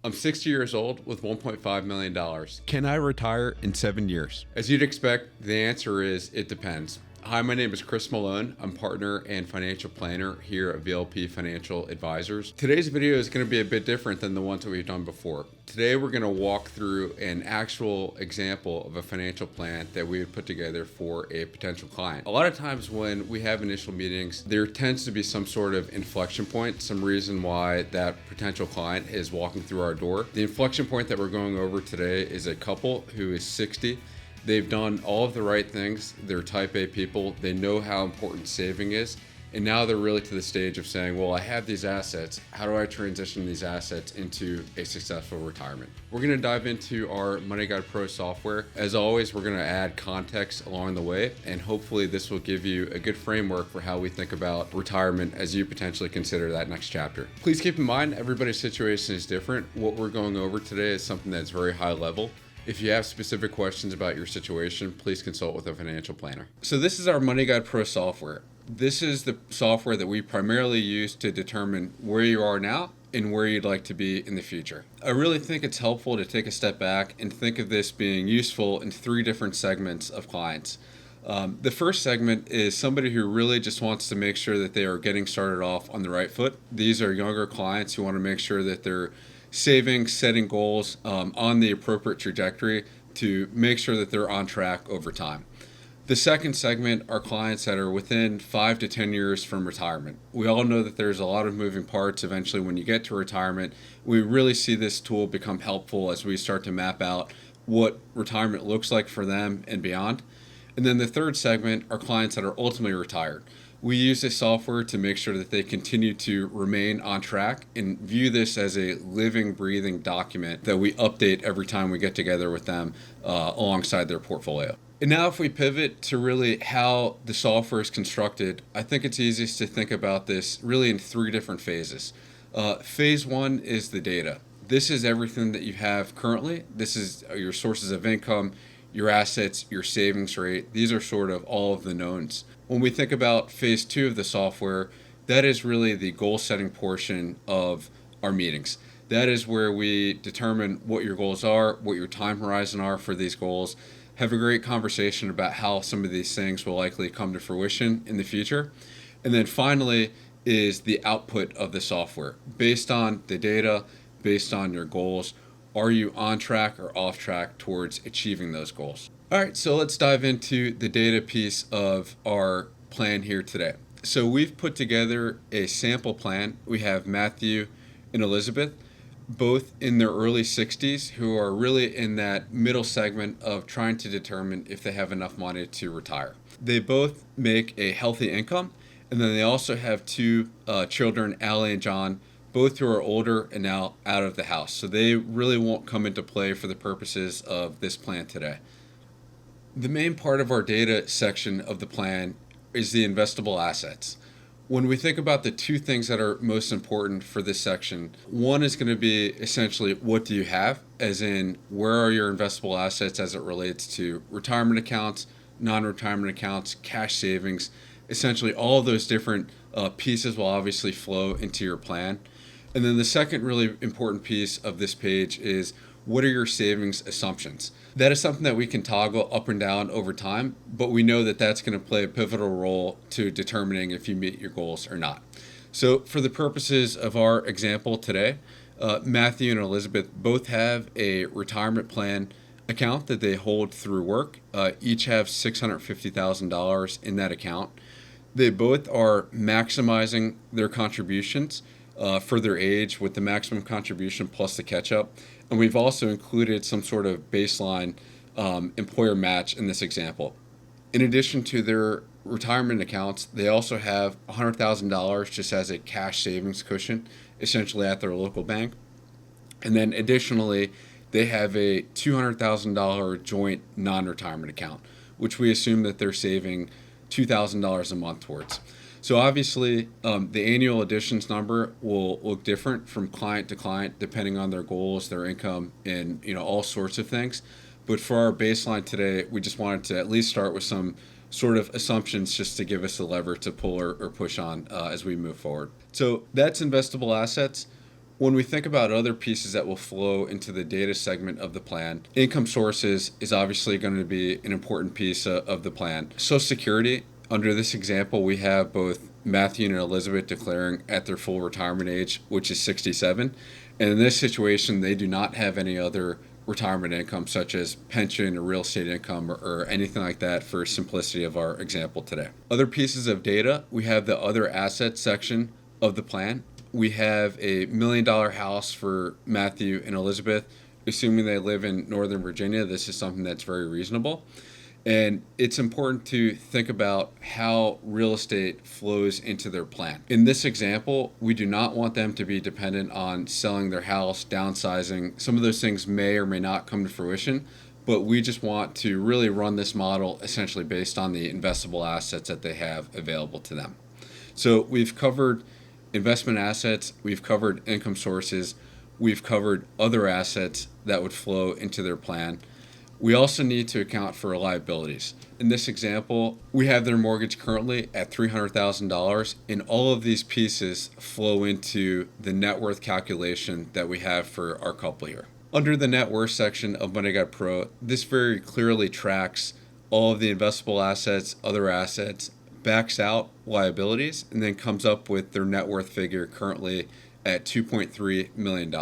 I'm 60 years old with $1.5 million. Can I retire in 7 years? As you'd expect, the answer is it depends. Hi, my name is Chris Mellone. I'm partner and financial planner here at VLP Financial Advisors. Today's video is going to be a bit different than the ones that we've done before. Today, we're going to walk through an actual example of a financial plan that we would put together for a potential client. A lot of times when we have initial meetings, there tends to be some sort of inflection point, some reason why that potential client is walking through our door. The inflection point that we're going over today is a couple who is 60. They've done all of the right things. They're type A people. They know how important saving is. And now they're really to the stage of saying, well, I have these assets. How do I transition these assets into a successful retirement? We're going to dive into our Money Guide Pro software. As always, we're going to add context along the way. And hopefully this will give you a good framework for how we think about retirement as you potentially consider that next chapter. Please keep in mind, everybody's situation is different. What we're going over today is something that's very high level. If you have specific questions about your situation, please consult with a financial planner. So this is our Money Guide Pro software. This is the software that we primarily use to determine where you are now and where you'd like to be in the future. I really think it's helpful to take a step back and think of this being useful in 3 different segments of clients. The first segment is somebody who really just wants to make sure that they are getting started off on the right foot. These are younger clients who want to make sure that they're saving, setting goals on the appropriate trajectory to make sure that they're on track over time. The second segment are clients that are within 5 to 10 years from retirement. We all know that there's a lot of moving parts eventually when you get to retirement. We really see this tool become helpful as we start to map out what retirement looks like for them and beyond. And then the third segment are clients that are ultimately retired. We use this software to make sure that they continue to remain on track and view this as a living, breathing document that we update every time we get together with them alongside their portfolio. And now if we pivot to really how the software is constructed, I think it's easiest to think about this really in 3 different phases. Phase 1 is the data. This is everything that you have currently. This is your sources of income, your assets, your savings rate. These are sort of all of the knowns. When we think about phase 2 of the software, that is really the goal setting portion of our meetings. That is where we determine what your goals are, what your time horizon are for these goals, have a great conversation about how some of these things will likely come to fruition in the future. And then finally is the output of the software. Based on the data, based on your goals, are you on track or off track towards achieving those goals? All right, so let's dive into the data piece of our plan here today. So we've put together a sample plan. We have Matthew and Elizabeth, both in their early 60s, who are really in that middle segment of trying to determine if they have enough money to retire. They both make a healthy income, and then they also have 2 children, Allie and John, both who are older and now out of the house. So they really won't come into play for the purposes of this plan today. The main part of our data section of the plan is the investable assets. When we think about the 2 things that are most important for this section, one is going to be essentially what do you have, as in where are your investable assets as it relates to retirement accounts, non-retirement accounts, cash savings. Essentially all of those different pieces will obviously flow into your plan. And then the second really important piece of this page is what are your savings assumptions? That is something that we can toggle up and down over time, but we know that that's going to play a pivotal role to determining if you meet your goals or not. So for the purposes of our example today, Matthew and Elizabeth both have a retirement plan account that they hold through work. Each have $650,000 in that account. They both are maximizing their contributions for their age with the maximum contribution plus the catch-up. And we've also included some sort of baseline employer match in this example. In addition to their retirement accounts, they also have $100,000 just as a cash savings cushion, essentially at their local bank. And then additionally, they have a $200,000 joint non-retirement account, which we assume that they're saving $2,000 a month towards. So obviously, the annual additions number will look different from client to client depending on their goals, their income, and all sorts of things. But for our baseline today, we just wanted to at least start with some sort of assumptions just to give us a lever to pull or push on as we move forward. So that's investable assets. When we think about other pieces that will flow into the data segment of the plan, income sources is obviously going to be an important piece of the plan. Social Security, under this example, we have both Matthew and Elizabeth declaring at their full retirement age, which is 67. And in this situation, they do not have any other retirement income, such as pension or real estate income or anything like that, for simplicity of our example today. Other pieces of data, we have the other assets section of the plan. We have a $1 million house for Matthew and Elizabeth. Assuming they live in Northern Virginia, this is something that's very reasonable. And it's important to think about how real estate flows into their plan. In this example, we do not want them to be dependent on selling their house, downsizing. Some of those things may or may not come to fruition, but we just want to really run this model essentially based on the investable assets that they have available to them. So we've covered investment assets, we've covered income sources, we've covered other assets that would flow into their plan. We also need to account for liabilities. In this example, we have their mortgage currently at $300,000, and all of these pieces flow into the net worth calculation that we have for our couple here. Under the net worth section of Money Guide Pro, this very clearly tracks all of the investable assets, other assets, backs out liabilities, and then comes up with their net worth figure currently at $2.3 million.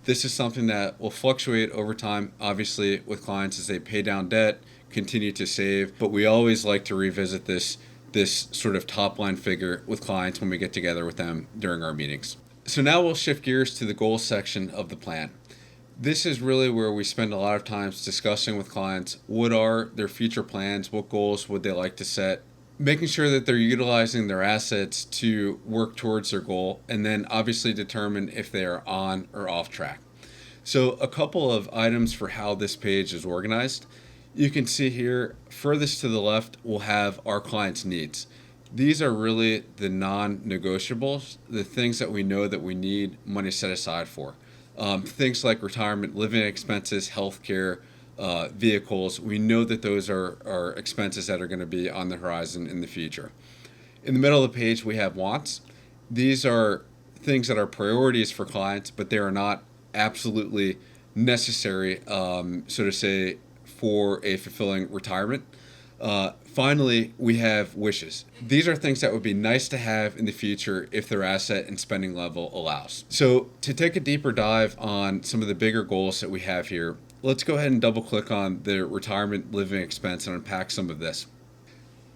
This is something that will fluctuate over time, obviously, with clients as they pay down debt, continue to save, but we always like to revisit this sort of top line figure with clients when we get together with them during our meetings. So now we'll shift gears to the goals section of the plan. This is really where we spend a lot of time discussing with clients what are their future plans, what goals would they like to set, making sure that they're utilizing their assets to work towards their goal, and then obviously determine if they are on or off track. So a couple of items for how this page is organized. You can see here, furthest to the left, we'll have our clients' needs. These are really the non-negotiables, the things that we know that we need money set aside for. Things like retirement, living expenses, healthcare, vehicles. We know that those are expenses that are going to be on the horizon in the future. In the middle of the page, we have wants. These are things that are priorities for clients, but they are not absolutely necessary, so to say, for a fulfilling retirement. Finally, we have wishes. These are things that would be nice to have in the future if their asset and spending level allows. So to take a deeper dive on some of the bigger goals that we have here, let's go ahead and double click on the retirement living expense and unpack some of this.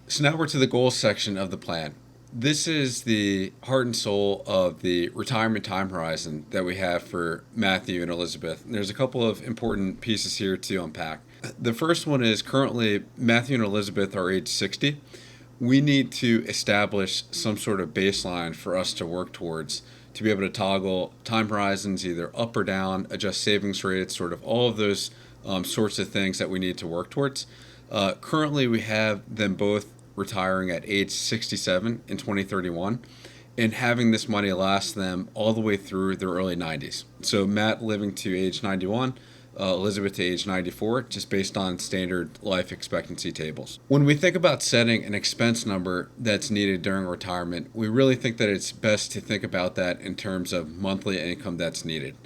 So now we're to the goals section of the plan. This is the heart and soul of the retirement time horizon that we have for Matthew and Elizabeth. And there's a couple of important pieces here to unpack. The first one is currently Matthew and Elizabeth are age 60. We need to establish some sort of baseline for us to work towards to be able to toggle time horizons either up or down, adjust savings rates, sort of all of those sorts of things that we need to work towards. Currently, we have them both retiring at age 67 in 2031 and having this money last them all the way through their early 90s. So Matt living to age 91, Elizabeth to age 94, just based on standard life expectancy tables. When we think about setting an expense number that's needed during retirement, we really think that it's best to think about that in terms of monthly income that's needed.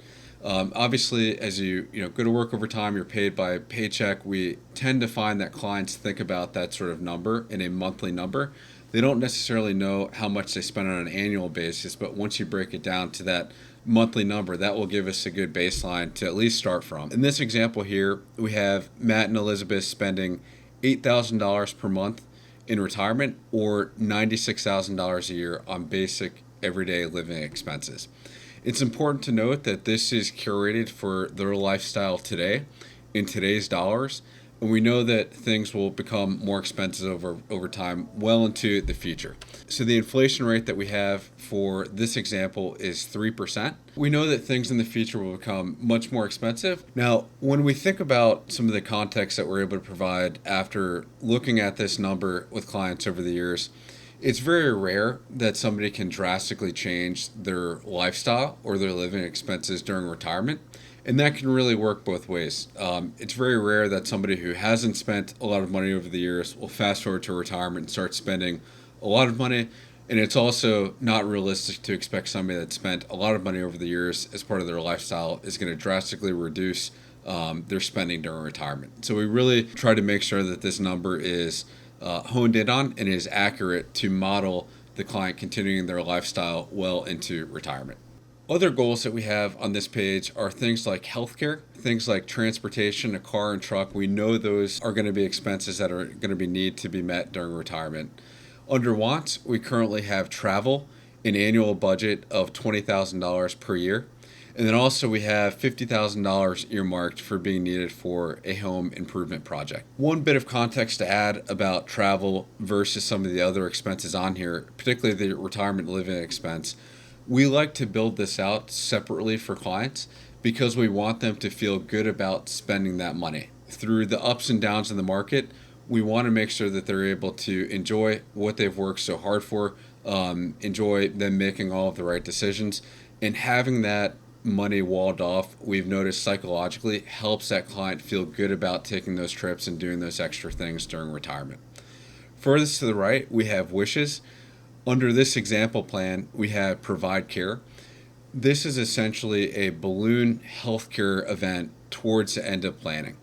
Obviously, as you go to work over time, you're paid by paycheck. We tend to find that clients think about that sort of number in a monthly number. They don't necessarily know how much they spend on an annual basis, but once you break it down to that monthly number, that will give us a good baseline to at least start from. In this example here, we have Matt and Elizabeth spending $8,000 per month in retirement or $96,000 a year on basic everyday living expenses. It's important to note that this is curated for their lifestyle today in today's dollars, and we know that things will become more expensive over time, well into the future. So the inflation rate that we have for this example is 3%. We know that things in the future will become much more expensive. Now, when we think about some of the context that we're able to provide after looking at this number with clients over the years, it's very rare that somebody can drastically change their lifestyle or their living expenses during retirement. And that can really work both ways. It's very rare that somebody who hasn't spent a lot of money over the years will fast forward to retirement and start spending a lot of money. And it's also not realistic to expect somebody that spent a lot of money over the years as part of their lifestyle is going to drastically reduce their spending during retirement. So we really try to make sure that this number is honed in on and is accurate to model the client continuing their lifestyle well into retirement. Other goals that we have on this page are things like healthcare, things like transportation, a car and truck. We know those are going to be expenses that are going to be need to be met during retirement. Under wants, we currently have travel, an annual budget of $20,000 per year. And then also we have $50,000 earmarked for being needed for a home improvement project. One bit of context to add about travel versus some of the other expenses on here, particularly the retirement living expense. We like to build this out separately for clients because we want them to feel good about spending that money. Through the ups and downs in the market, we want to make sure that they're able to enjoy what they've worked so hard for, enjoy them making all of the right decisions, and having that money walled off, we've noticed psychologically helps that client feel good about taking those trips and doing those extra things during retirement. Furthest to the right, we have wishes. Under this example plan, we have Provide Care. This is essentially a balloon healthcare event towards the end of planning.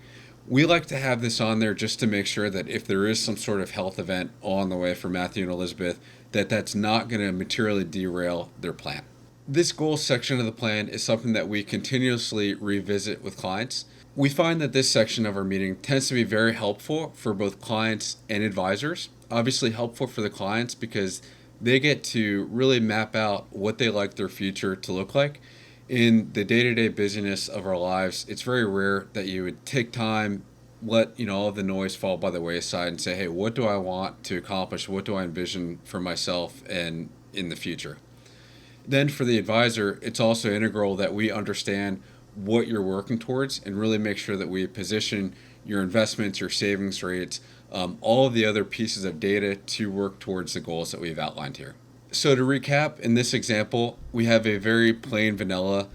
We like to have this on there just to make sure that if there is some sort of health event on the way for Matthew and Elizabeth, that's not going to materially derail their plan. This goals section of the plan is something that we continuously revisit with clients. We find that this section of our meeting tends to be very helpful for both clients and advisors. Obviously helpful for the clients because they get to really map out what they like their future to look like. In the day-to-day busyness of our lives, it's very rare that you would take time, let all of the noise fall by the wayside and say, hey, what do I want to accomplish? What do I envision for myself and in the future? Then for the advisor, it's also integral that we understand what you're working towards and really make sure that we position your investments, your savings rates, all of the other pieces of data to work towards the goals that we've outlined here. So to recap, in this example, we have a very plain vanilla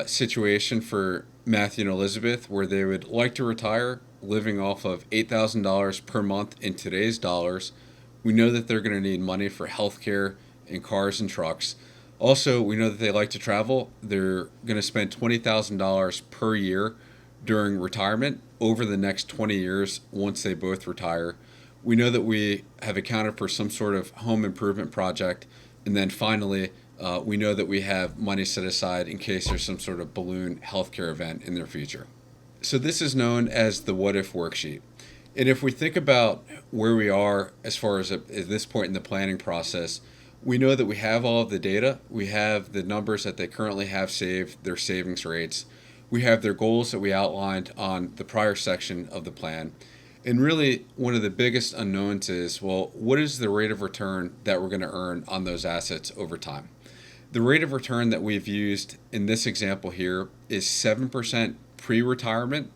situation for Matthew and Elizabeth where they would like to retire living off of $8,000 per month in today's dollars. We know that they're going to need money for healthcare and cars and trucks. Also, we know that they like to travel. They're going to spend $20,000 per year during retirement over the next 20 years once they both retire. We know that we have accounted for some sort of home improvement project. And then finally, we know that we have money set aside in case there's some sort of balloon healthcare event in their future. So this is known as the what if worksheet. And if we think about where we are as far as at this point in the planning process, we know that we have all of the data. We have the numbers that they currently have saved, their savings rates. We have their goals that we outlined on the prior section of the plan. And really, one of the biggest unknowns is, well, what is the rate of return that we're going to earn on those assets over time? The rate of return that we've used in this example here is 7% pre-retirement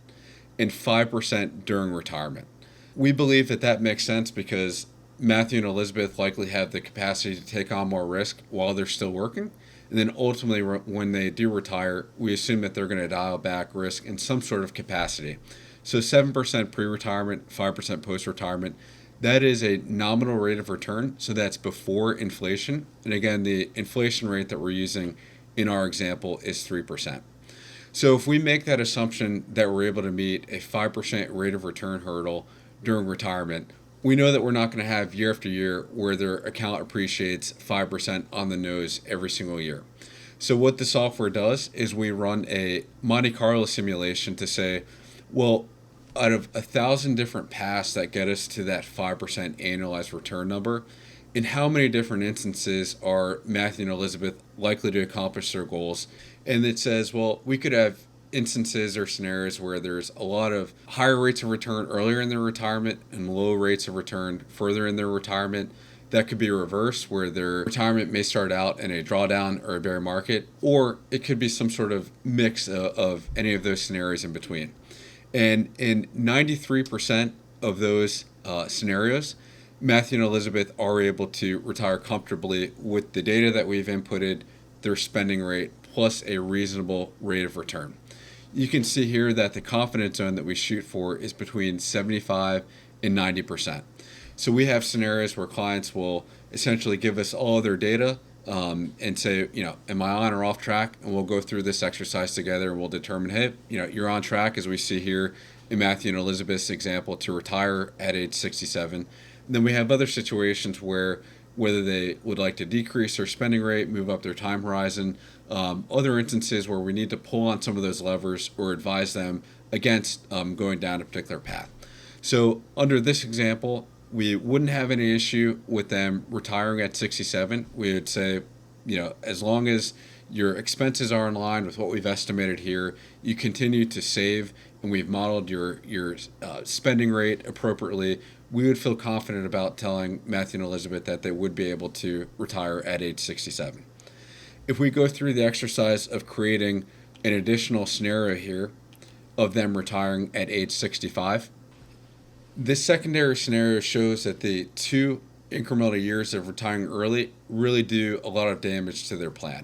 and 5% during retirement. We believe that makes sense because Matthew and Elizabeth likely have the capacity to take on more risk while they're still working. And then ultimately, when they do retire, we assume that they're going to dial back risk in some sort of capacity. So 7% pre-retirement, 5% post-retirement, that is a nominal rate of return. So that's before inflation. And again, the inflation rate that we're using in our example is 3%. So if we make that assumption that we're able to meet a 5% rate of return hurdle during retirement, we know that we're not going to have year after year where their account appreciates 5% on the nose every single year. So what the software does is we run a Monte Carlo simulation to say, well, out of 1,000 different paths that get us to that 5% annualized return number, in how many different instances are Matthew and Elizabeth likely to accomplish their goals? And it says, well, we could have instances or scenarios where there's a lot of higher rates of return earlier in their retirement and low rates of return further in their retirement. That could be reversed, where their retirement may start out in a drawdown or a bear market, or it could be some sort of mix of any of those scenarios in between. And in 93% of those scenarios, Matthew and Elizabeth are able to retire comfortably with the data that we've inputted, their spending rate, plus a reasonable rate of return. You can see here that the confidence zone that we shoot for is between 75 and 90%. So we have scenarios where clients will essentially give us all their data and say, am I on or off track? And we'll go through this exercise together and we'll determine, hey, you're on track, as we see here in Matthew and Elizabeth's example, to retire at age 67. And then we have other situations where whether they would like to decrease their spending rate, move up their time horizon, other instances where we need to pull on some of those levers or advise them against going down a particular path. So under this example, we wouldn't have any issue with them retiring at 67. We would say, as long as your expenses are in line with what we've estimated here, you continue to save, and we've modeled your spending rate appropriately, we would feel confident about telling Matthew and Elizabeth that they would be able to retire at age 67. If we go through the exercise of creating an additional scenario here of them retiring at age 65, this secondary scenario shows that the 2 incremental years of retiring early really do a lot of damage to their plan.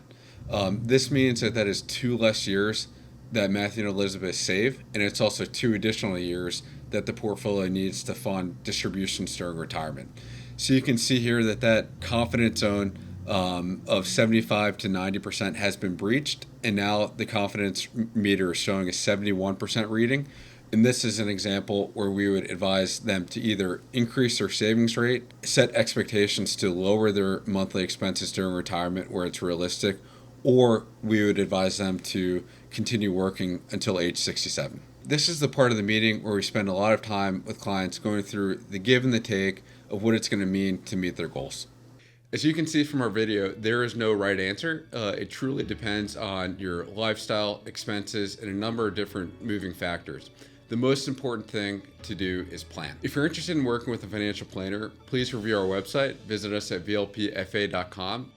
This means that is 2 less years that Matthew and Elizabeth save, and it's also 2 additional years that the portfolio needs to fund distributions during retirement. So you can see here that confidence zone of 75 to 90% has been breached, and now the confidence meter is showing a 71% reading. And this is an example where we would advise them to either increase their savings rate, set expectations to lower their monthly expenses during retirement where it's realistic, or we would advise them to continue working until age 67. This is the part of the meeting where we spend a lot of time with clients going through the give and the take of what it's going to mean to meet their goals. As you can see from our video, there is no right answer. It truly depends on your lifestyle, expenses, and a number of different moving factors. The most important thing to do is plan. If you're interested in working with a financial planner, please review our website. Visit us at vlpfa.com.